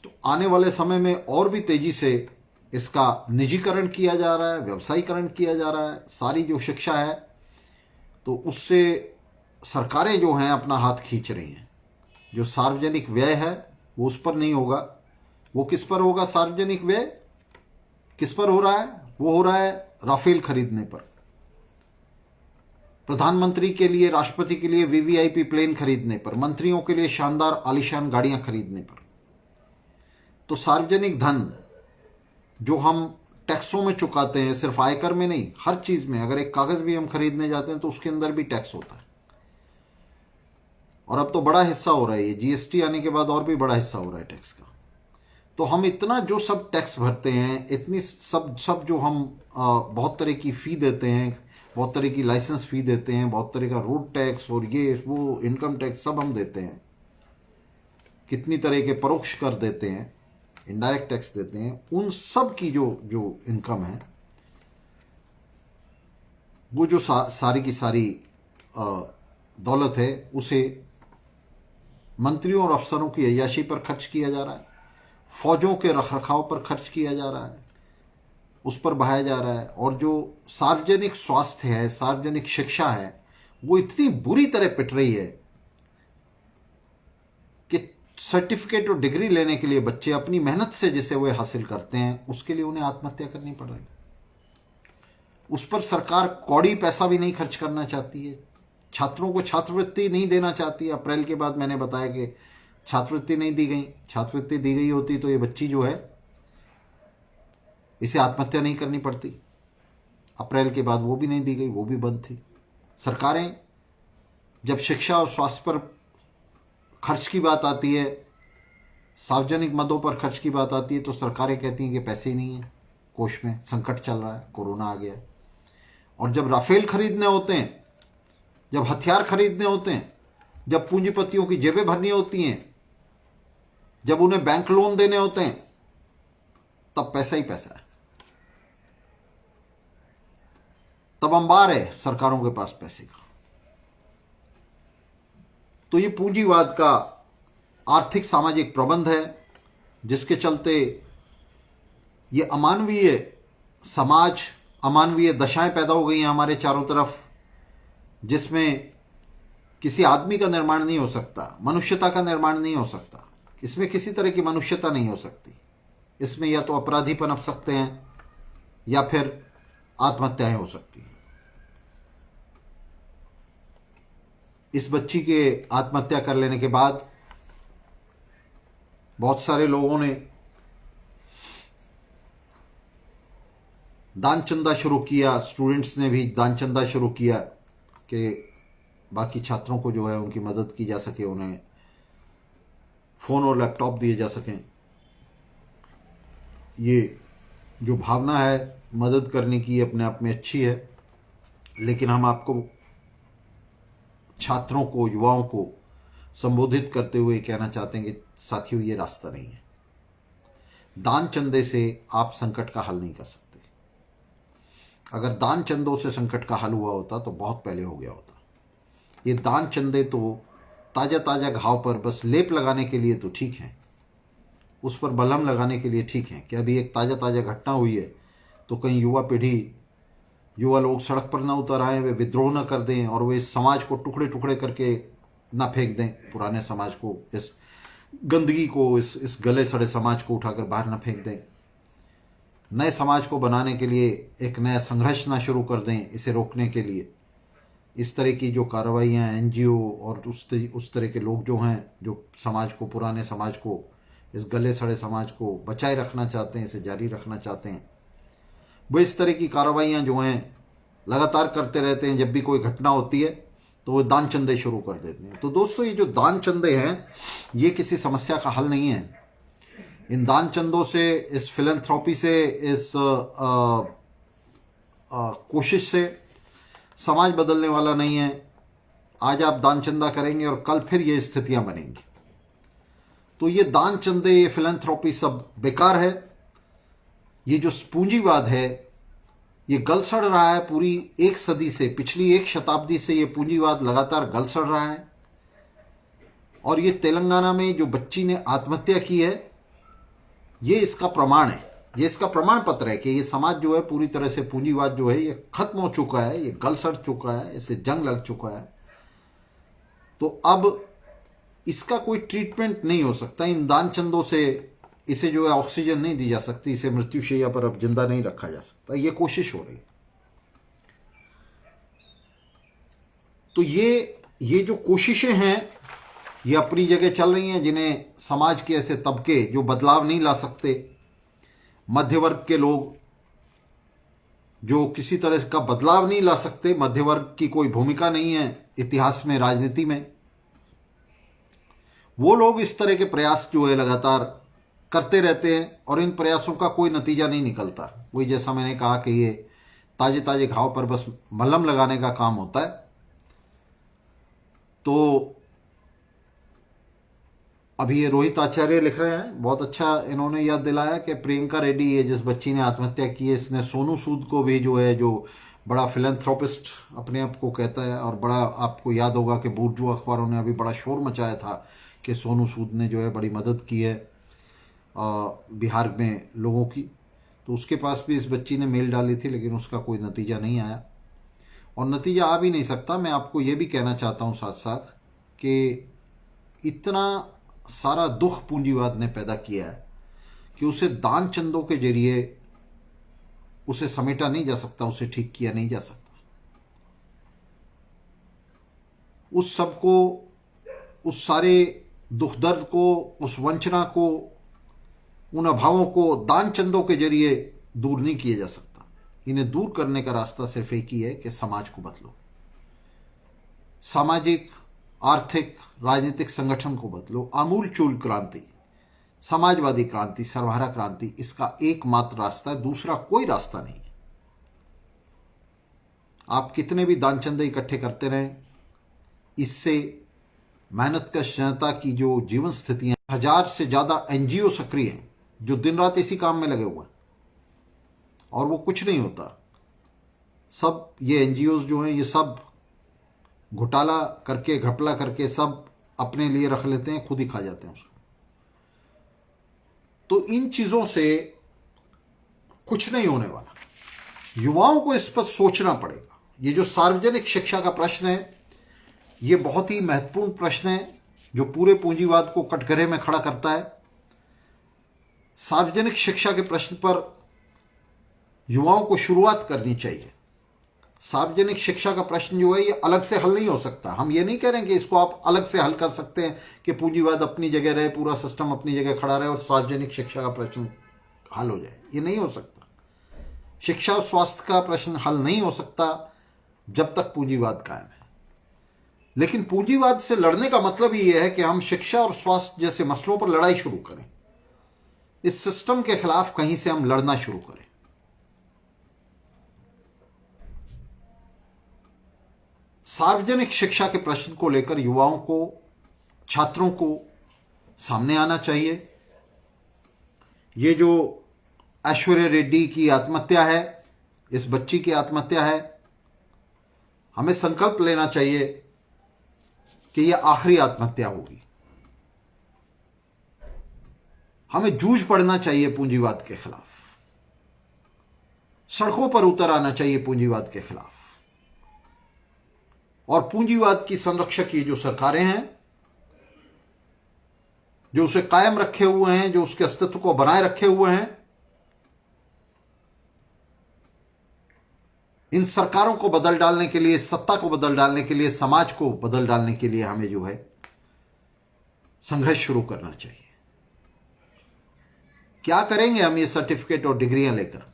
तो आने वाले समय में और भी तेजी से इसका निजीकरण किया जा रहा है, व्यवसायीकरण किया जा रहा है। सारी जो शिक्षा है तो उससे सरकारें जो हैं अपना हाथ खींच रही हैं। जो सार्वजनिक व्यय है वो उस पर नहीं होगा। वो किस पर होगा? सार्वजनिक व्यय किस पर हो रहा है? वो हो रहा है राफेल खरीदने पर, प्रधानमंत्री के लिए, राष्ट्रपति के लिए VVIP प्लेन खरीदने पर, मंत्रियों के लिए शानदार आलीशान गाड़ियां खरीदने पर। तो सार्वजनिक धन जो हम टैक्सों में चुकाते हैं, सिर्फ आयकर में नहीं, हर चीज में, अगर एक कागज भी हम खरीदने जाते हैं तो उसके अंदर भी टैक्स होता है। और अब तो बड़ा हिस्सा हो रहा है, ये GST आने के बाद और भी बड़ा हिस्सा हो रहा है टैक्स का। तो हम इतना जो सब टैक्स भरते हैं, इतनी सब जो हम बहुत तरह की फ़ी देते हैं, बहुत तरह की लाइसेंस फ़ी देते हैं, बहुत तरह का रोड टैक्स और ये वो इनकम टैक्स सब हम देते हैं, कितनी तरह के परोक्ष कर देते हैं, इनडायरेक्ट टैक्स देते हैं। उन सब की जो जो इनकम है वो जो सारी की सारी दौलत है उसे मंत्रियों और अफसरों की अय्याशी पर खर्च किया जा रहा है, फौजों के रखरखाव पर खर्च किया जा रहा है, उस पर बहाया जा रहा है। और जो सार्वजनिक स्वास्थ्य है, सार्वजनिक शिक्षा है, वो इतनी बुरी तरह पिट रही है कि सर्टिफिकेट और डिग्री लेने के लिए बच्चे अपनी मेहनत से जिसे वे हासिल करते हैं उसके लिए उन्हें आत्महत्या करनी पड़ रही। उस पर सरकार कौड़ी पैसा भी नहीं खर्च करना चाहती है। छात्रों को छात्रवृत्ति नहीं देना चाहती। अप्रैल के बाद मैंने बताया कि छात्रवृत्ति नहीं दी गई। छात्रवृत्ति दी गई होती तो ये बच्ची जो है इसे आत्महत्या नहीं करनी पड़ती। अप्रैल के बाद वो भी नहीं दी गई, वो भी बंद थी। सरकारें जब शिक्षा और स्वास्थ्य पर खर्च की बात आती है, सार्वजनिक मदों पर खर्च की बात आती है, तो सरकारें कहती हैं कि पैसे ही नहीं है कोष में, संकट चल रहा है, कोरोना आ गया है। और जब राफेल खरीदने होते हैं, जब हथियार खरीदने होते हैं, जब पूंजीपतियों की जेबें भरनी होती हैं, जब उन्हें बैंक लोन देने होते हैं, तब पैसा ही पैसा है। तब अंबार है सरकारों के पास पैसे का। तो ये पूंजीवाद का आर्थिक सामाजिक प्रबंध है जिसके चलते ये अमानवीय समाज, अमानवीय दशाएं पैदा हो गई हैं हमारे चारों तरफ, जिसमें किसी आदमी का निर्माण नहीं हो सकता, मनुष्यता का निर्माण नहीं हो सकता। इसमें किसी तरह की मनुष्यता नहीं हो सकती। इसमें या तो अपराधी पनप सकते हैं या फिर आत्महत्याएं हो सकती हैं। इस बच्ची के आत्महत्या कर लेने के बाद बहुत सारे लोगों ने दान चंदा शुरू किया, स्टूडेंट्स ने भी दान चंदा शुरू किया कि बाकी छात्रों को जो है उनकी मदद की जा सके, उन्हें फ़ोन और लैपटॉप दिए जा सकें। ये जो भावना है मदद करने की अपने आप में अच्छी है, लेकिन हम आपको छात्रों को, युवाओं को संबोधित करते हुए कहना चाहते हैं कि साथियों, ये रास्ता नहीं है। दान चंदे से आप संकट का हल नहीं कर सकते। अगर दान चंदों से संकट का हल हुआ होता तो बहुत पहले हो गया होता। ये दान चंदे तो ताज़ा ताज़ा घाव पर बस लेप लगाने के लिए तो ठीक हैं, उस पर बलहम लगाने के लिए ठीक हैं कि अभी एक ताज़ा ताज़ा घटना हुई है तो कहीं युवा पीढ़ी, युवा लोग सड़क पर ना उतर आए, वे विद्रोह न कर दें और वे इस समाज को टुकड़े टुकड़े करके ना फेंक दें, पुराने समाज को, इस गंदगी को, इस गले सड़े समाज को उठाकर बाहर ना फेंक दें। नए समाज को बनाने के लिए एक नया संघर्ष ना शुरू कर दें इसे रोकने के लिए। इस तरह की जो कार्रवाइयाँ NGO और उस तरह के लोग जो हैं, जो समाज को, पुराने समाज को, इस गले सड़े समाज को बचाए रखना चाहते हैं, इसे जारी रखना चाहते हैं, वो इस तरह की कार्रवाइयाँ जो हैं लगातार करते रहते हैं। जब भी कोई घटना होती है तो वो दान चंदे शुरू कर देते हैं। तो दोस्तों, ये जो दान चंदे हैं ये किसी समस्या का हल नहीं है। इन दान चंदों से, इस फिलैंथ्रोपी से, इस कोशिश से समाज बदलने वाला नहीं है। आज आप दान चंदा करेंगे और कल फिर ये स्थितियां बनेंगी। तो ये दान चंदे, ये फिलैंथ्रोपी सब बेकार है। ये जो पूंजीवाद है ये गल सड़ रहा है पूरी एक सदी से, पिछली एक शताब्दी से ये पूंजीवाद लगातार गल सड़ रहा है। और ये तेलंगाना में जो बच्ची ने आत्महत्या की है ये इसका प्रमाण है, ये इसका प्रमाण पत्र है कि ये समाज जो है पूरी तरह से पूंजीवाद जो है ये खत्म हो चुका है, ये गल सड़ चुका है, इसे जंग लग चुका है। तो अब इसका कोई ट्रीटमेंट नहीं हो सकता, इन दान चंदों से इसे जो है ऑक्सीजन नहीं दी जा सकती, इसे मृत्युशैया पर अब जिंदा नहीं रखा जा सकता। ये कोशिश हो रही। तो ये जो कोशिशें हैं ये अपनी जगह चल रही हैं, जिन्हें समाज के ऐसे तबके जो बदलाव नहीं ला सकते, मध्य वर्ग के लोग जो किसी तरह का बदलाव नहीं ला सकते, मध्य वर्ग की कोई भूमिका नहीं है इतिहास में, राजनीति में, वो लोग इस तरह के प्रयास जो है लगातार करते रहते हैं और इन प्रयासों का कोई नतीजा नहीं निकलता। वही जैसा मैंने कहा कि ये ताजे ताजे घाव पर बस मलहम लगाने का काम होता है। तो अभी ये रोहित आचार्य लिख रहे हैं, बहुत अच्छा इन्होंने याद दिलाया कि प्रियंका रेड्डी, ये जिस बच्ची ने आत्महत्या की है, इसने सोनू सूद को भी जो है, जो बड़ा फिलैंथ्रोपिस्ट अपने आप को कहता है, और बड़ा आपको याद होगा कि बूर्जू अखबारों ने अभी बड़ा शोर मचाया था कि सोनू सूद ने जो है बड़ी मदद की है बिहार में लोगों की। तो उसके पास भी इस बच्ची ने मेल डाली थी, लेकिन उसका कोई नतीजा नहीं आया और नतीजा आ भी नहीं सकता। मैं आपको ये भी कहना चाहता हूँ साथ साथ कि इतना सारा दुख पूंजीवाद ने पैदा किया है कि उसे दान चंदों के जरिए उसे समेटा नहीं जा सकता, उसे ठीक किया नहीं जा सकता। उस सब को, उस सारे दुख दर्द को, उस वंचना को, उन अभावों को दान चंदों के जरिए दूर नहीं किया जा सकता। इन्हें दूर करने का रास्ता सिर्फ एक ही है कि समाज को बदलो, सामाजिक, आर्थिक, राजनीतिक संगठन को बदलो। आमूल चूल क्रांति, समाजवादी क्रांति, सर्वहारा क्रांति, इसका एकमात्र रास्ता है, दूसरा कोई रास्ता नहीं है। आप कितने भी दान चंदे इकट्ठे करते रहें, इससे मेहनत कश जनता की जो जीवन स्थितियां, 1000 से ज्यादा एनजीओ सक्रिय हैं जो दिन रात इसी काम में लगे हुए हैं और वो कुछ नहीं होता। सब ये एनजीओज जो हैं ये सब घोटाला करके, घपला करके सब अपने लिए रख लेते हैं, खुद ही खा जाते हैं उसको। तो इन चीजों से कुछ नहीं होने वाला। युवाओं को इस पर सोचना पड़ेगा। ये जो सार्वजनिक शिक्षा का प्रश्न है ये बहुत ही महत्वपूर्ण प्रश्न है जो पूरे पूंजीवाद को कटघरे में खड़ा करता है। सार्वजनिक शिक्षा के प्रश्न पर युवाओं को शुरुआत करनी चाहिए। सार्वजनिक शिक्षा का प्रश्न जो है ये अलग से हल नहीं हो सकता। हम ये नहीं कह रहे हैं कि इसको आप अलग से हल कर सकते हैं कि पूंजीवाद अपनी जगह रहे, पूरा सिस्टम अपनी जगह खड़ा रहे और सार्वजनिक शिक्षा का प्रश्न हल हो जाए, ये नहीं हो सकता। शिक्षा और स्वास्थ्य का प्रश्न हल नहीं हो सकता जब तक पूंजीवाद कायम है। लेकिन पूंजीवाद से लड़ने का मतलब ही यह है कि हम शिक्षा और स्वास्थ्य जैसे मसलों पर लड़ाई शुरू करें, इस सिस्टम के खिलाफ कहीं से हम लड़ना शुरू करें। सार्वजनिक शिक्षा के प्रश्न को लेकर युवाओं को, छात्रों को सामने आना चाहिए। ये जो ऐश्वर्या रेड्डी की आत्महत्या है, इस बच्ची की आत्महत्या है, हमें संकल्प लेना चाहिए कि यह आखिरी आत्महत्या होगी। हमें जूझ पड़ना चाहिए पूंजीवाद के खिलाफ, सड़कों पर उतर आना चाहिए पूंजीवाद के खिलाफ। और पूंजीवाद की संरक्षक ये जो सरकारें हैं जो उसे कायम रखे हुए हैं, जो उसके अस्तित्व को बनाए रखे हुए हैं, इन सरकारों को बदल डालने के लिए, सत्ता को बदल डालने के लिए, समाज को बदल डालने के लिए हमें जो है संघर्ष शुरू करना चाहिए। क्या करेंगे हम ये सर्टिफिकेट और डिग्रियां लेकर?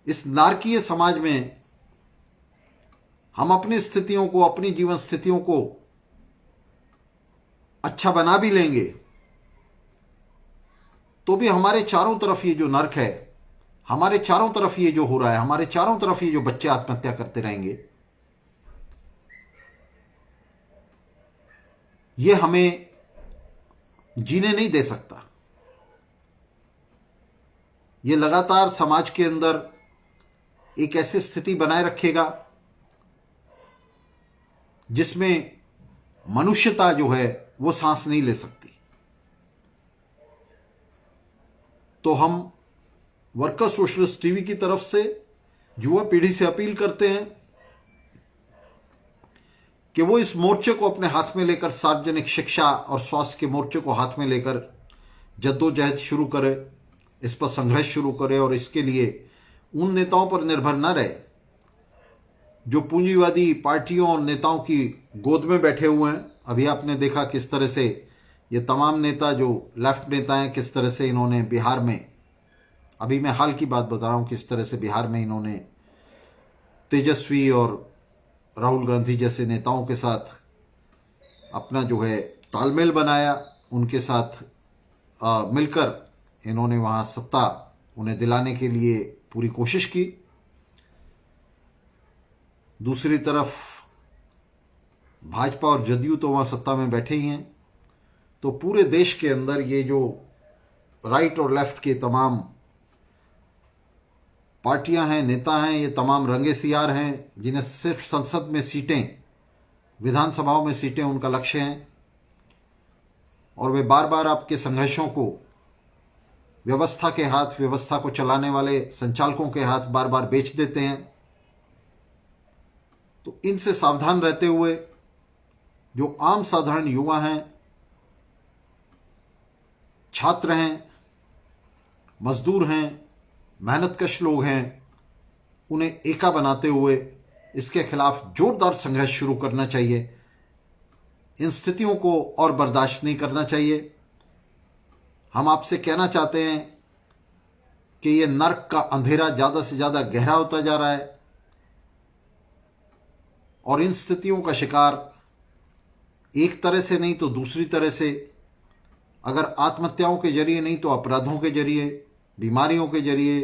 इस नारकीय समाज में हम अपनी स्थितियों को, अपनी जीवन स्थितियों को अच्छा बना भी लेंगे तो भी हमारे चारों तरफ ये जो नर्क है, हमारे चारों तरफ ये जो हो रहा है, हमारे चारों तरफ ये जो बच्चे आत्महत्या करते रहेंगे, ये हमें जीने नहीं दे सकता। ये लगातार समाज के अंदर एक ऐसी स्थिति बनाए रखेगा जिसमें मनुष्यता जो है वो सांस नहीं ले सकती। तो हम वर्कर सोशलिस्ट टीवी की तरफ से युवा पीढ़ी से अपील करते हैं कि वो इस मोर्चे को अपने हाथ में लेकर, सार्वजनिक शिक्षा और स्वास्थ्य के मोर्चे को हाथ में लेकर जद्दोजहद शुरू करे, इस पर संघर्ष शुरू करे और इसके लिए उन नेताओं पर निर्भर न रहे जो पूंजीवादी पार्टियों और नेताओं की गोद में बैठे हुए हैं। अभी आपने देखा किस तरह से ये तमाम नेता जो लेफ्ट नेता हैं, किस तरह से इन्होंने बिहार में, अभी मैं हाल की बात बता रहा हूँ, किस तरह से बिहार में इन्होंने तेजस्वी और राहुल गांधी जैसे नेताओं के साथ अपना जो है तालमेल बनाया, उनके साथ मिलकर इन्होंने वहाँ सत्ता उन्हें दिलाने के लिए पूरी कोशिश की। दूसरी तरफ भाजपा और जदयू तो वहाँ सत्ता में बैठे ही हैं। तो पूरे देश के अंदर ये जो राइट और लेफ्ट के तमाम पार्टियां हैं, नेता हैं, ये तमाम रंगे सियार हैं जिन्हें सिर्फ संसद में सीटें, विधानसभाओं में सीटें उनका लक्ष्य हैं और वे बार बार आपके संघर्षों को व्यवस्था के हाथ, व्यवस्था को चलाने वाले संचालकों के हाथ बार बार बेच देते हैं। तो इनसे सावधान रहते हुए जो आम साधारण युवा हैं, छात्र हैं, मजदूर हैं, मेहनतकश लोग हैं, उन्हें एका बनाते हुए इसके खिलाफ जोरदार संघर्ष शुरू करना चाहिए। इन स्थितियों को और बर्दाश्त नहीं करना चाहिए। हम आपसे कहना चाहते हैं कि ये नर्क का अंधेरा ज़्यादा से ज़्यादा गहरा होता जा रहा है और इन स्थितियों का शिकार एक तरह से नहीं तो दूसरी तरह से, अगर आत्महत्याओं के जरिए नहीं तो अपराधों के जरिए, बीमारियों के जरिए,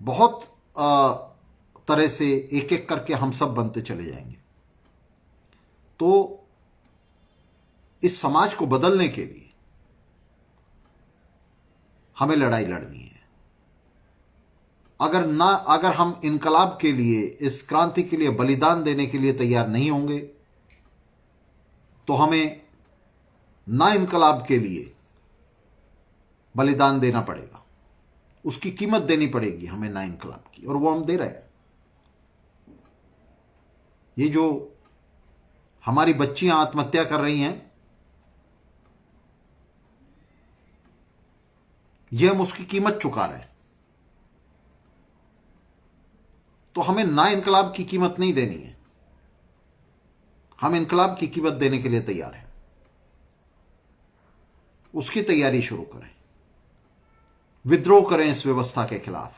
बहुत तरह से एक एक करके हम सब बनते चले जाएंगे। तो इस समाज को बदलने के लिए हमें लड़ाई लड़नी है। अगर हम इनकलाब के लिए, इस क्रांति के लिए बलिदान देने के लिए तैयार नहीं होंगे तो हमें ना इनकलाब के लिए बलिदान देना पड़ेगा, उसकी कीमत देनी पड़ेगी हमें ना इनकलाब की, और वो हम दे रहे हैं। ये जो हमारी बच्चियां आत्महत्या कर रही हैं, ये हम उसकी कीमत चुका रहे हैं। तो हमें ना इनकलाब की कीमत नहीं देनी है, हम इनकलाब की कीमत देने के लिए तैयार हैं। उसकी तैयारी शुरू करें, विद्रोह करें इस व्यवस्था के खिलाफ,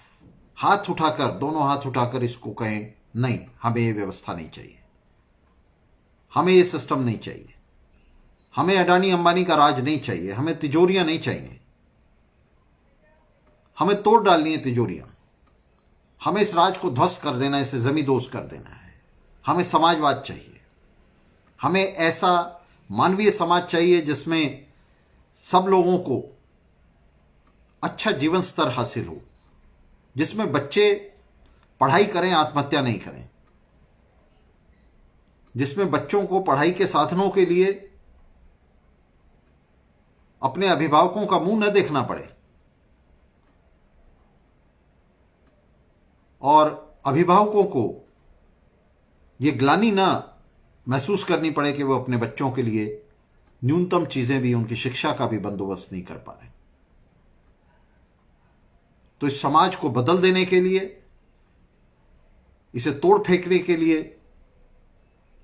हाथ उठाकर, दोनों हाथ उठाकर इसको कहें नहीं, हमें ये व्यवस्था नहीं चाहिए, हमें ये सिस्टम नहीं चाहिए, हमें अडानी अंबानी का राज नहीं चाहिए, हमें तिजोरियां नहीं चाहिए, हमें तोड़ डालनी है तिजोरियां, हमें इस राज को ध्वस्त कर देना है, इसे जमींदोज कर देना है। हमें समाजवाद चाहिए, हमें ऐसा मानवीय समाज चाहिए जिसमें सब लोगों को अच्छा जीवन स्तर हासिल हो, जिसमें बच्चे पढ़ाई करें, आत्महत्या नहीं करें, जिसमें बच्चों को पढ़ाई के साधनों के लिए अपने अभिभावकों का मुंह न देखना पड़े और अभिभावकों को ये ग्लानि ना महसूस करनी पड़े कि वो अपने बच्चों के लिए न्यूनतम चीजें भी, उनकी शिक्षा का भी बंदोबस्त नहीं कर पा रहे। तो इस समाज को बदल देने के लिए, इसे तोड़ फेंकने के लिए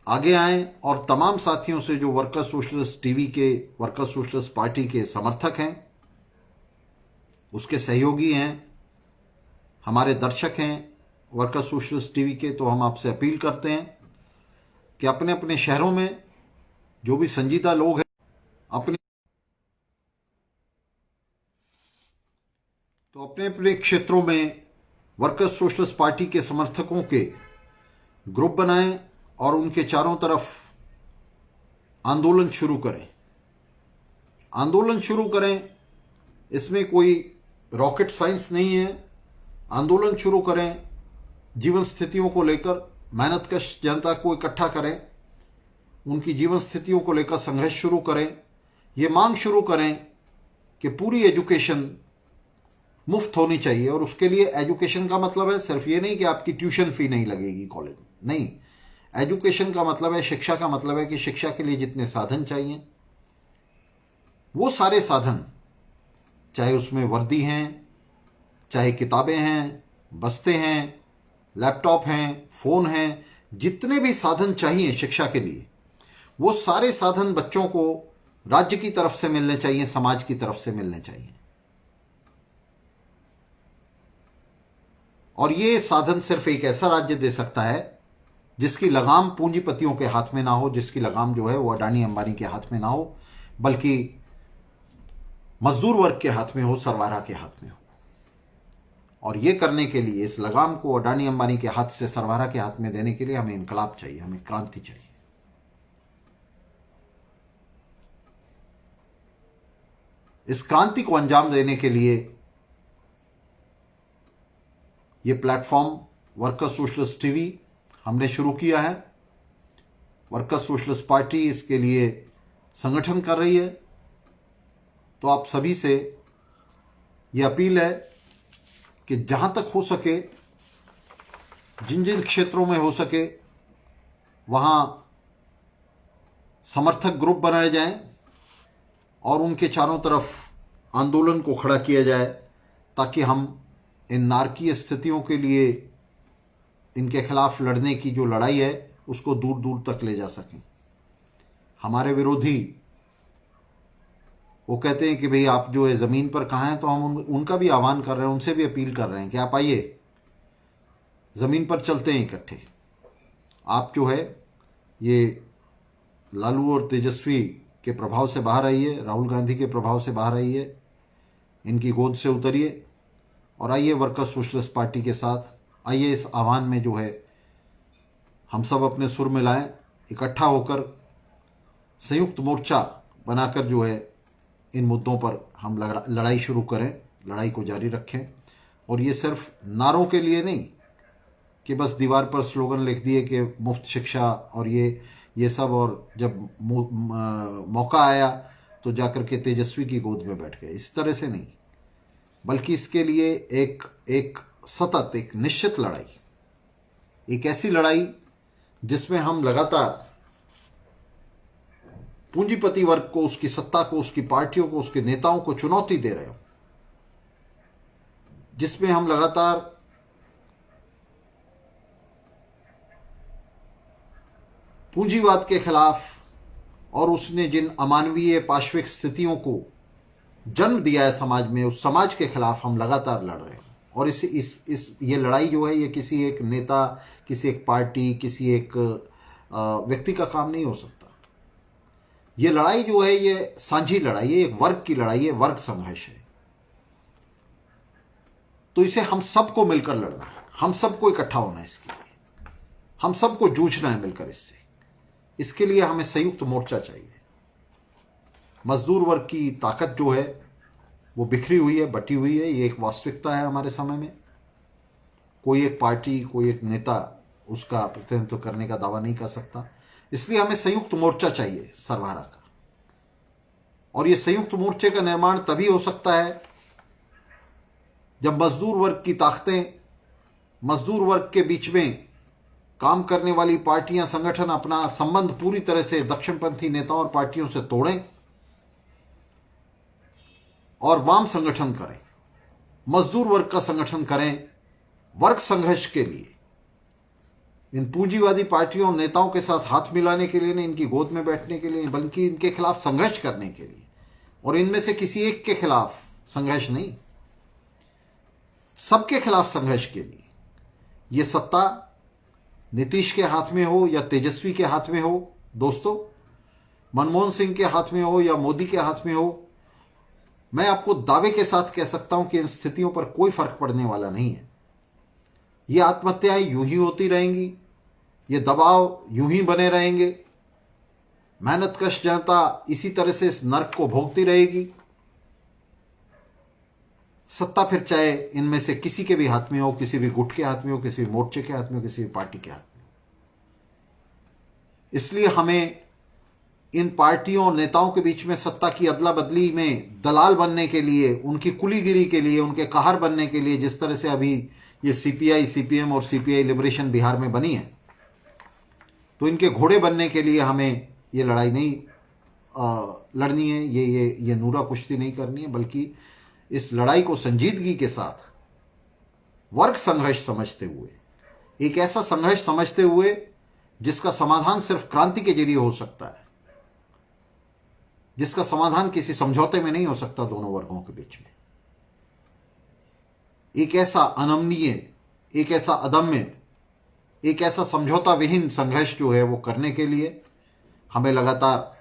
आगे आएं और तमाम साथियों से जो वर्कर सोशलिस्ट टीवी के, वर्कर सोशलिस्ट पार्टी के समर्थक हैं, उसके सहयोगी हैं, हमारे दर्शक हैं वर्कर सोशलिस्ट टीवी के, तो हम आपसे अपील करते हैं कि अपने अपने शहरों में जो भी संजीदा लोग हैं, अपने अपने क्षेत्रों में वर्कर सोशलिस्ट पार्टी के समर्थकों के ग्रुप बनाएं और उनके चारों तरफ आंदोलन शुरू करें। आंदोलन शुरू करें, इसमें कोई रॉकेट साइंस नहीं है। आंदोलन शुरू करें, जीवन स्थितियों को लेकर मेहनतकश जनता को इकट्ठा करें, उनकी जीवन स्थितियों को लेकर संघर्ष शुरू करें। ये मांग शुरू करें कि पूरी एजुकेशन मुफ्त होनी चाहिए। और उसके लिए एजुकेशन का मतलब है सिर्फ ये नहीं कि आपकी ट्यूशन फी नहीं लगेगी कॉलेज में, नहीं। एजुकेशन का मतलब है, शिक्षा का मतलब है कि शिक्षा के लिए जितने साधन चाहिए वो सारे साधन, चाहे उसमें वर्दी हैं, चाहे किताबें हैं, बस्ते हैं, लैपटॉप हैं, फ़ोन हैं, जितने भी साधन चाहिए शिक्षा के लिए, वो सारे साधन बच्चों को राज्य की तरफ से मिलने चाहिए, समाज की तरफ से मिलने चाहिए। और ये साधन सिर्फ एक ऐसा राज्य दे सकता है जिसकी लगाम पूंजीपतियों के हाथ में ना हो, जिसकी लगाम जो है वो अडानी अंबानी के हाथ में ना हो, बल्कि मजदूर वर्ग के हाथ में हो, सरवारा के हाथ में हो। और ये करने के लिए, इस लगाम को अडानी अंबानी के हाथ से सरवारा के हाथ में देने के लिए हमें इनकलाब चाहिए, हमें क्रांति चाहिए। इस क्रांति को अंजाम देने के लिए ये प्लेटफॉर्म वर्कर्स सोशलिस्ट टीवी हमने शुरू किया है। वर्कर्स सोशलिस्ट पार्टी इसके लिए संगठन कर रही है। तो आप सभी से ये अपील है कि जहां तक हो सके, जिन जिन क्षेत्रों में हो सके, वहां समर्थक ग्रुप बनाए जाएं और उनके चारों तरफ आंदोलन को खड़ा किया जाए, ताकि हम इन नारकीय स्थितियों के लिए, इनके खिलाफ लड़ने की जो लड़ाई है उसको दूर दूर तक ले जा सकें। हमारे विरोधी वो कहते हैं कि भाई आप जो है ज़मीन पर कहाँ हैं, तो हम उनका भी आह्वान कर रहे हैं, उनसे भी अपील कर रहे हैं कि आप आइए, ज़मीन पर चलते हैं इकट्ठे। आप जो है ये लालू और तेजस्वी के प्रभाव से बाहर आइए, राहुल गांधी के प्रभाव से बाहर आइए, इनकी गोद से उतरिए और आइए वर्कर्स सोशलिस्ट पार्टी के साथ। आइए इस आह्वान में जो है हम सब अपने सुर मिलाएं, इकट्ठा होकर संयुक्त मोर्चा बनाकर जो है इन मुद्दों पर हम लड़ाई शुरू करें, लड़ाई को जारी रखें। और ये सिर्फ नारों के लिए नहीं कि बस दीवार पर स्लोगन लिख दिए कि मुफ्त शिक्षा और ये सब, और जब मौका आया तो जाकर के तेजस्वी की गोद में बैठ गए, इस तरह से नहीं, बल्कि इसके लिए एक सतत, एक निश्चित लड़ाई, एक ऐसी लड़ाई जिसमें हम लगातार पूंजीपति वर्ग को, उसकी सत्ता को, उसकी पार्टियों को, उसके नेताओं को चुनौती दे रहे हो, जिसमें हम लगातार पूंजीवाद के खिलाफ और उसने जिन अमानवीय पाश्विक स्थितियों को जन्म दिया है समाज में, उस समाज के खिलाफ हम लगातार लड़ रहे हैं। और ये लड़ाई जो है, ये किसी एक नेता, किसी एक पार्टी, किसी एक व्यक्ति का काम नहीं हो सकता। ये लड़ाई जो है ये साझी लड़ाई है, एक वर्ग की लड़ाई है, वर्ग संघर्ष है। तो इसे हम सबको मिलकर लड़ना है, हम सबको इकट्ठा होना है, इसके लिए हम सबको जूझना है मिलकर इससे। इसके लिए हमें संयुक्त मोर्चा चाहिए। मजदूर वर्ग की ताकत जो है वो बिखरी हुई है, बटी हुई है, ये एक वास्तविकता है हमारे समय में। कोई एक पार्टी, कोई एक नेता उसका प्रतिनिधित्व करने का दावा नहीं कर सकता। इसलिए हमें संयुक्त मोर्चा चाहिए सरवारा का। और ये संयुक्त मोर्चे का निर्माण तभी हो सकता है जब मजदूर वर्ग की ताकतें, मजदूर वर्ग के बीच में काम करने वाली पार्टियां, संगठन अपना संबंध पूरी तरह से दक्षिणपंथी नेताओं और पार्टियों से तोड़ें और वाम संगठन करें, मजदूर वर्ग का संगठन करें, वर्ग संघर्ष के लिए। इन पूंजीवादी पार्टियों और नेताओं के साथ हाथ मिलाने के लिए नहीं, इनकी गोद में बैठने के लिए, बल्कि इनके खिलाफ संघर्ष करने के लिए। और इनमें से किसी एक के खिलाफ संघर्ष नहीं, सबके खिलाफ संघर्ष के लिए। यह सत्ता नीतीश के हाथ में हो या तेजस्वी के हाथ में हो दोस्तों, मनमोहन सिंह के हाथ में हो या मोदी के हाथ में हो, मैं आपको दावे के साथ कह सकता हूं कि इन स्थितियों पर कोई फर्क पड़ने वाला नहीं है। ये आत्महत्याएं यूं ही होती रहेंगी, ये दबाव यूं ही बने रहेंगे, मेहनतकश जनता इसी तरह से इस नर्क को भोगती रहेगी। सत्ता फिर चाहे इनमें से किसी के भी हाथ में हो, किसी भी गुट के हाथ में हो, किसी भी मोर्चे के हाथ में हो, किसी भी पार्टी के हाथ में हो। इसलिए हमें इन पार्टियों और नेताओं के बीच में सत्ता की अदला बदली में दलाल बनने के लिए, उनकी कुलीगिरी के लिए, उनके कहर बनने के लिए, जिस तरह से अभी ये सीपीआई, सीपीएम और सीपीआई लिबरेशन बिहार में बनी है, तो इनके घोड़े बनने के लिए हमें ये लड़ाई नहीं लड़नी है, ये नूरा कुश्ती नहीं करनी है, बल्कि इस लड़ाई को संजीदगी के साथ वर्ग संघर्ष समझते हुए, एक ऐसा संघर्ष समझते हुए जिसका समाधान सिर्फ क्रांति के जरिए हो सकता है, जिसका समाधान किसी समझौते में नहीं हो सकता दोनों वर्गों के बीच में। एक ऐसा अनमनीय, एक ऐसा अदम्य, एक ऐसा समझौता विहीन संघर्ष जो है वो करने के लिए हमें लगातार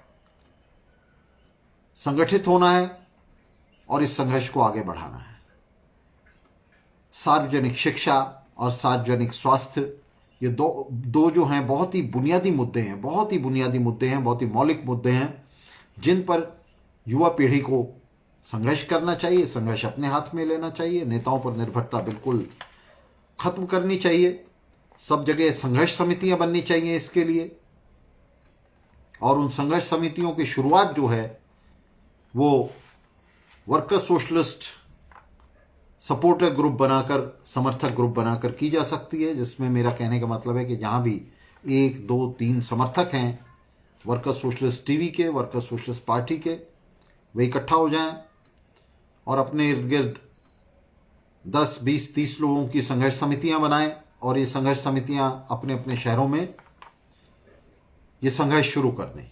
संगठित होना है और इस संघर्ष को आगे बढ़ाना है। सार्वजनिक शिक्षा और सार्वजनिक स्वास्थ्य, ये दो जो हैं बहुत ही बुनियादी मुद्दे हैं, बहुत ही बुनियादी मुद्दे हैं, बहुत ही मौलिक मुद्दे हैं, जिन पर युवा पीढ़ी को संघर्ष करना चाहिए, संघर्ष अपने हाथ में लेना चाहिए। नेताओं पर निर्भरता बिल्कुल खत्म करनी चाहिए। सब जगह संघर्ष समितियां बननी चाहिए इसके लिए, और उन संघर्ष समितियों की शुरुआत जो है वो वर्कर सोशलिस्ट सपोर्टर ग्रुप बनाकर, समर्थक ग्रुप बनाकर की जा सकती है, जिसमें मेरा कहने का मतलब है कि जहां भी 1, 2, 3 समर्थक हैं वर्कर सोशलिस्ट टीवी के, वर्कर सोशलिस्ट पार्टी के, वे इकट्ठा हो जाएं और अपने इर्द गिर्द 10, 20, 30 लोगों की संघर्ष समितियां बनाएं, और ये संघर्ष समितियां अपने अपने शहरों में ये संघर्ष शुरू कर दें,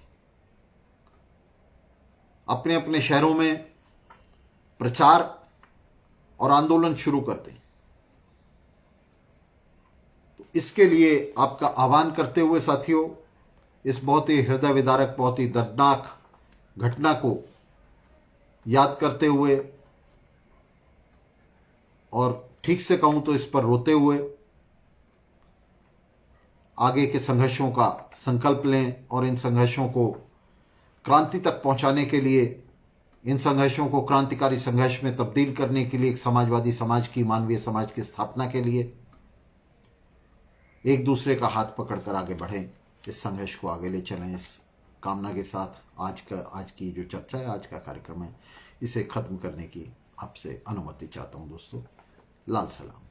अपने अपने शहरों में प्रचार और आंदोलन शुरू कर दें। तो इसके लिए आपका आह्वान करते हुए साथियों, इस बहुत ही हृदय विदारक, बहुत ही दर्दनाक घटना को याद करते हुए, और ठीक से कहूं तो इस पर रोते हुए, आगे के संघर्षों का संकल्प लें और इन संघर्षों को क्रांति तक पहुंचाने के लिए, इन संघर्षों को क्रांतिकारी संघर्ष में तब्दील करने के लिए, एक समाजवादी समाज की, मानवीय समाज की स्थापना के लिए एक दूसरे का हाथ पकड़कर आगे बढ़ें, इस संघर्ष को आगे ले चलें। इस कामना के साथ आज की जो चर्चा है, आज का कार्यक्रम है, इसे खत्म करने की आपसे अनुमति चाहता हूं दोस्तों। लाल सलाम।